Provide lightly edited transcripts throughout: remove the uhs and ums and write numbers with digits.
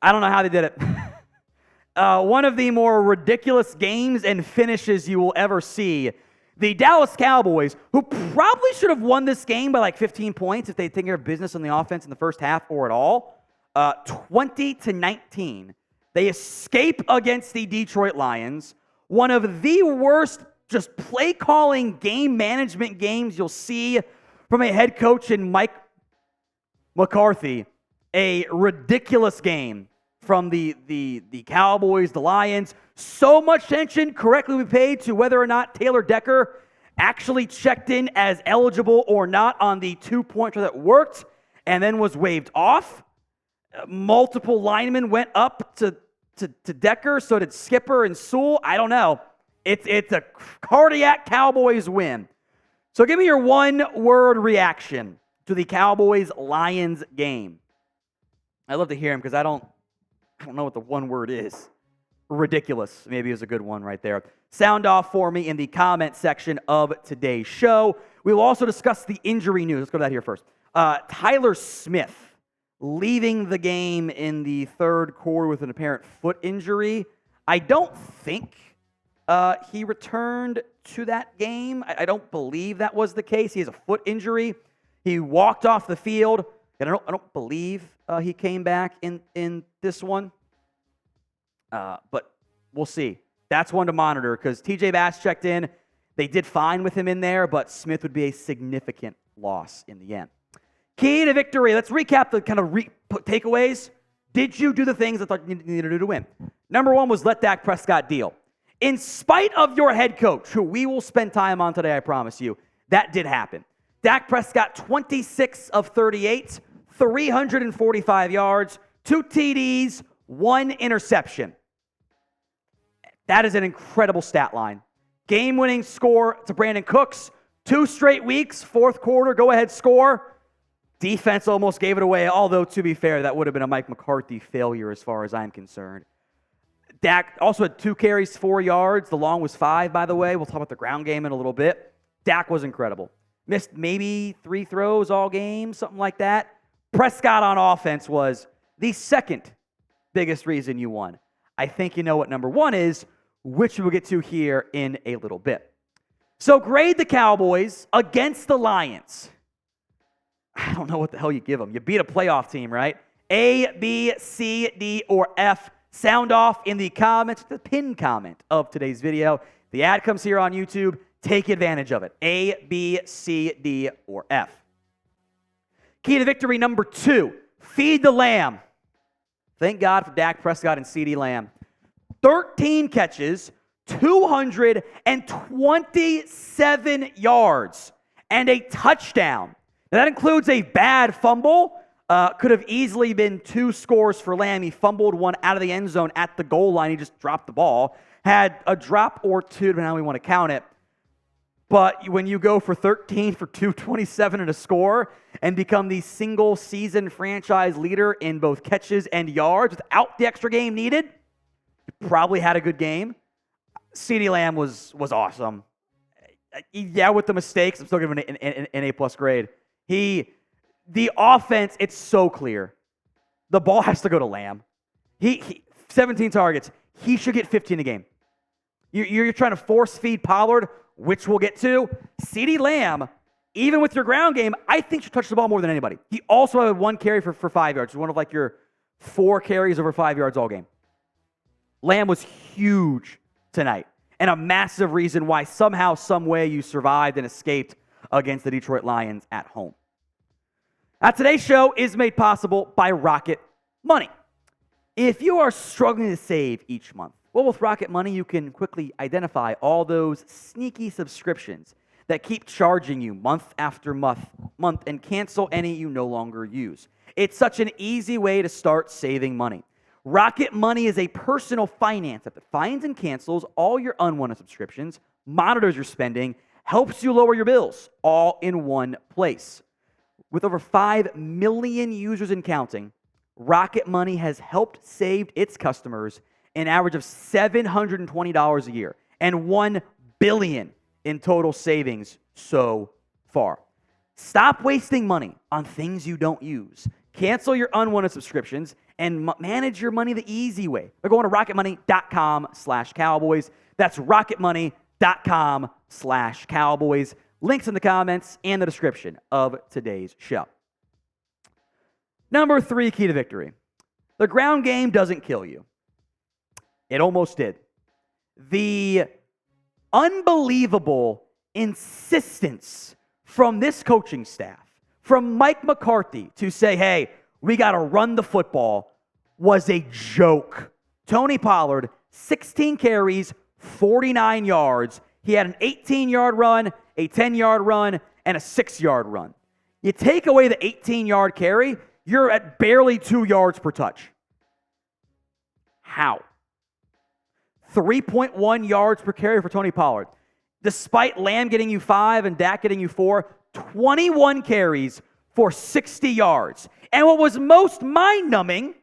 I don't know how they did it. One of the more ridiculous games and finishes you will ever see. The Dallas Cowboys, who probably should have won this game by like 15 points if they'd taken care of business on the offense in the first half or at all, 20-19. They escape against the Detroit Lions. One of the worst just play-calling game management games you'll see from a head coach in Mike McCarthy. A ridiculous game from the Cowboys, the Lions. So much attention correctly we paid to whether or not Taylor Decker actually checked in as eligible or not on the two-pointer that worked and then was waved off. Multiple linemen went up to Decker, so did Skipper and Sewell. I don't know. It's a cardiac Cowboys win. So give me your one-word reaction to the Cowboys-Lions game. I'd love to hear him because I don't know what the one word is. Ridiculous, maybe is a good one right there. Sound off for me in the comment section of today's show. We will also discuss the injury news. Let's go to that here first. Tyler Smith leaving the game in the third quarter with an apparent foot injury. I don't think he returned to that game. I don't believe that was the case. He has a foot injury. He walked off the field, and I don't believe he came back in this one. But we'll see. That's one to monitor because TJ Bass checked in. They did fine with him in there, but Smith would be a significant loss in the end. Key to victory. Let's recap the kind of takeaways. Did you do the things I thought you needed to do to win? Number one was let Dak Prescott deal. In spite of your head coach, who we will spend time on today, I promise you, that did happen. Dak Prescott, 26 of 38, 345 yards, 2 TDs, 1 interception. That is an incredible stat line. Game-winning score to Brandon Cooks. 2 straight weeks, fourth quarter, go-ahead score. Defense almost gave it away, although, to be fair, that would have been a Mike McCarthy failure as far as I'm concerned. Dak also had 2 carries, 4 yards. The long was 5, by the way. We'll talk about the ground game in a little bit. Dak was incredible. Missed maybe 3 throws all game, something like that. Prescott on offense was the second biggest reason you won. I think you know what number 1 is, which we'll get to here in a little bit. So grade the Cowboys against the Lions. I don't know what the hell you give them. You beat a playoff team, right? A, B, C, D, or F. Sound off in the comments, the pinned comment of today's video. The ad comes here on YouTube. Take advantage of it. A, B, C, D, or F. Key to victory number 2, feed the lamb. Thank God for Dak Prescott and CeeDee Lamb. 13 catches, 227 yards, and a touchdown. Now, that includes a bad fumble. Could have easily been 2 scores for Lamb. He fumbled one out of the end zone at the goal line. He just dropped the ball. Had a drop or 2, depending on how we want to count it. But when you go for 13 for 227 and a score and become the single-season franchise leader in both catches and yards without the extra game needed, you probably had a good game. CeeDee Lamb was awesome. Yeah, with the mistakes, I'm still giving him an A-plus grade. The offense, it's so clear. The ball has to go to Lamb. He 17 targets. He should get 15 a game. You're trying to force feed Pollard, which we'll get to. CeeDee Lamb, even with your ground game, I think should touch the ball more than anybody. He also had 1 carry for 5 yards. One of like your 4 carries over 5 yards all game. Lamb was huge tonight and a massive reason why somehow, some way you survived and escaped against the Detroit Lions at home. Now, today's show is made possible by Rocket Money. If you are struggling to save each month, well, with Rocket Money, you can quickly identify all those sneaky subscriptions that keep charging you month after month and cancel any you no longer use. It's such an easy way to start saving money. Rocket Money is a personal finance app that finds and cancels all your unwanted subscriptions, monitors your spending, helps you lower your bills, all in one place. With over 5 million users and counting, Rocket Money has helped save its customers an average of $720 a year and $1 billion in total savings so far. Stop wasting money on things you don't use. Cancel your unwanted subscriptions and manage your money the easy way by going to rocketmoney.com/Cowboys. That's rocketmoney.com/Cowboys. Links in the comments and the description of today's show. Number 3 key to victory. The ground game doesn't kill you. It almost did. The unbelievable insistence from this coaching staff, from Mike McCarthy, to say, hey, we got to run the football, was a joke. Tony Pollard, 16 carries, 49 yards. He had an 18-yard run, a 10-yard run, and a 6-yard run. You take away the 18-yard carry, you're at barely 2 yards per touch. How? 3.1 yards per carry for Tony Pollard. Despite Lamb getting you 5 and Dak getting you 4, 21 carries for 60 yards. And what was most mind-numbing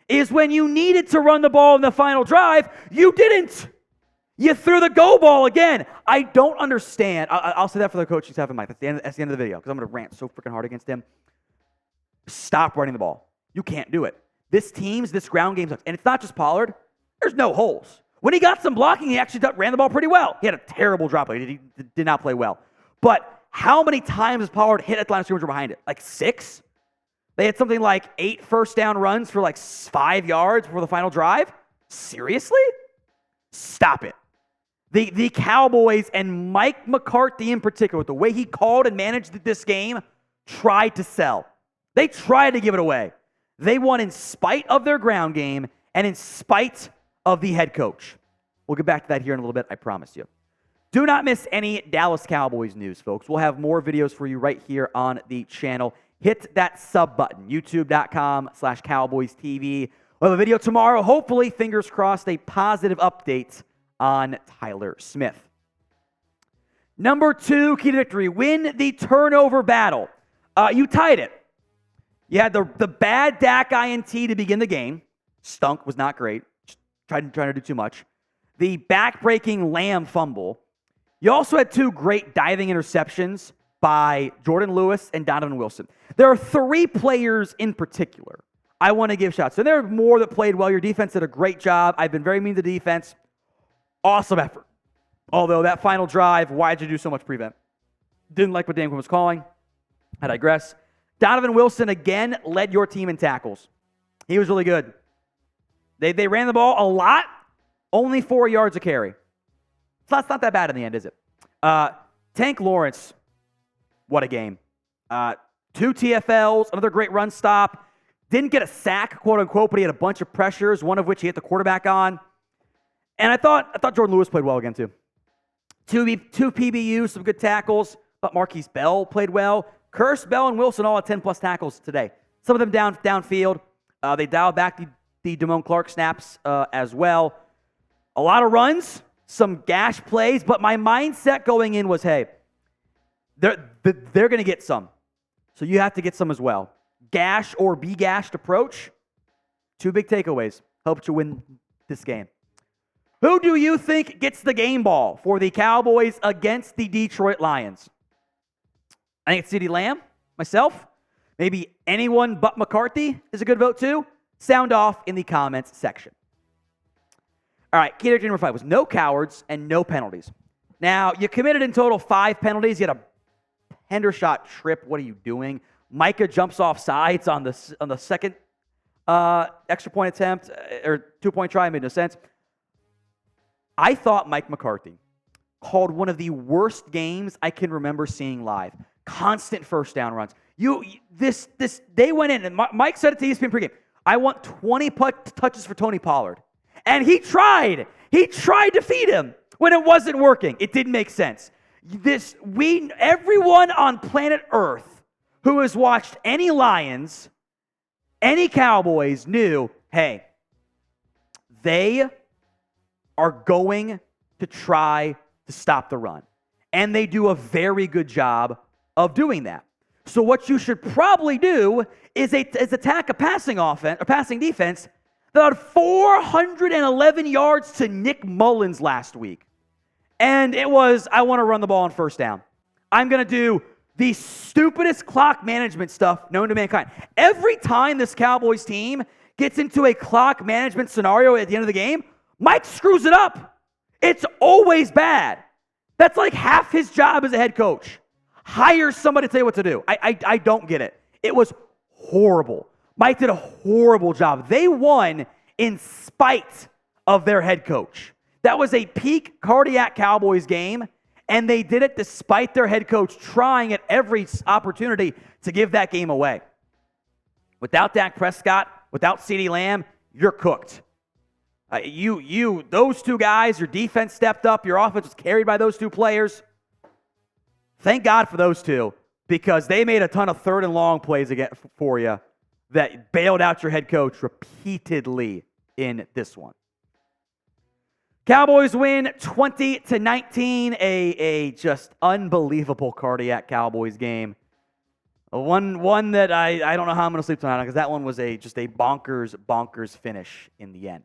is when you needed to run the ball in the final drive, you didn't. You threw the go ball again. I don't understand. I'll say that for the coaching staff and Mike. That's the end of the video because I'm going to rant so freaking hard against him. Stop running the ball. You can't do it. This ground game sucks. And it's not just Pollard. There's no holes. When he got some blocking, he actually ran the ball pretty well. He had a terrible drop. He did not play well. But how many times has Pollard hit at the line of scrimmage or behind it? Like 6? They had something like 8 first down runs for like 5 yards before the final drive? Seriously? Stop it. The Cowboys and Mike McCarthy in particular, with the way he called and managed this game, tried to sell. They tried to give it away. They won in spite of their ground game and in spite of the head coach. We'll get back to that here in a little bit, I promise you. Do not miss any Dallas Cowboys news, folks. We'll have more videos for you right here on the channel. Hit that sub button, youtube.com/Cowboys TV. We'll have a video tomorrow, hopefully, fingers crossed, a positive update on Tyler Smith. Number 2, key to victory, win the turnover battle. You tied it. You had the bad Dak INT to begin the game. Stunk, was not great. Trying to do too much. The back-breaking Lamb fumble. You also had 2 great diving interceptions by Jordan Lewis and Donovan Wilson. There are 3 players in particular I want to give shots. And there are more that played well. Your defense did a great job. I've been very mean to the defense. Awesome effort. Although that final drive, why'd you do so much prevent? Didn't like what Dan Quinn was calling. I digress. Donovan Wilson again led your team in tackles. He was really good. They ran the ball a lot, only 4 yards a carry. So that's not that bad in the end, is it? Tank Lawrence, what a game. 2 TFLs, another great run stop. Didn't get a sack, quote unquote, but he had a bunch of pressures, one of which he hit the quarterback on. And I thought Jordan Lewis played well again too. 2 PBUs, some good tackles, but Marquise Bell played well. Curse, Bell, and Wilson all had 10-plus tackles today. Some of them downfield. They dialed back the Damone Clark snaps as well. A lot of runs, some gash plays, but my mindset going in was, hey, they're going to get some. So you have to get some as well. Gash or be gashed approach. 2 big takeaways. Helped you win this game. Who do you think gets the game ball for the Cowboys against the Detroit Lions? I think it's CeeDee Lamb, myself. Maybe anyone but McCarthy is a good vote too. Sound off in the comments section. All right, key to number 5 was no cowards and no penalties. Now, you committed in total 5 penalties. You had a Hendershot trip. What are you doing? Micah jumps off sides on the second extra point attempt or 2-point try. Made no sense. I thought Mike McCarthy called one of the worst games I can remember seeing live. Constant first down runs. They went in, and Mike said it to ESPN pregame, I want 20 touches for Tony Pollard. And he tried. He tried to feed him when it wasn't working. It didn't make sense. Everyone on planet Earth who has watched any Lions, any Cowboys knew, hey, they are going to try to stop the run. And they do a very good job of doing that. So what you should probably do is attack a passing offense, a passing defense that had 411 yards to Nick Mullins last week. And it was, I want to run the ball on first down. I'm going to do the stupidest clock management stuff known to mankind. Every time this Cowboys team gets into a clock management scenario at the end of the game, Mike screws it up. It's always bad. That's like half his job as a head coach. Hire somebody to tell you what to do. I don't get it. It was horrible. Mike did a horrible job. They won in spite of their head coach. That was a peak cardiac Cowboys game, and they did it despite their head coach trying at every opportunity to give that game away. Without Dak Prescott, without CeeDee Lamb, you're cooked. Those two guys, your defense stepped up, your offense was carried by those two players. Thank God for those two, because they made a ton of third and long plays again for you that bailed out your head coach repeatedly in this one. Cowboys win 20-19, a just unbelievable cardiac Cowboys game. One that I don't know how I'm going to sleep tonight, because that one was just a bonkers finish in the end.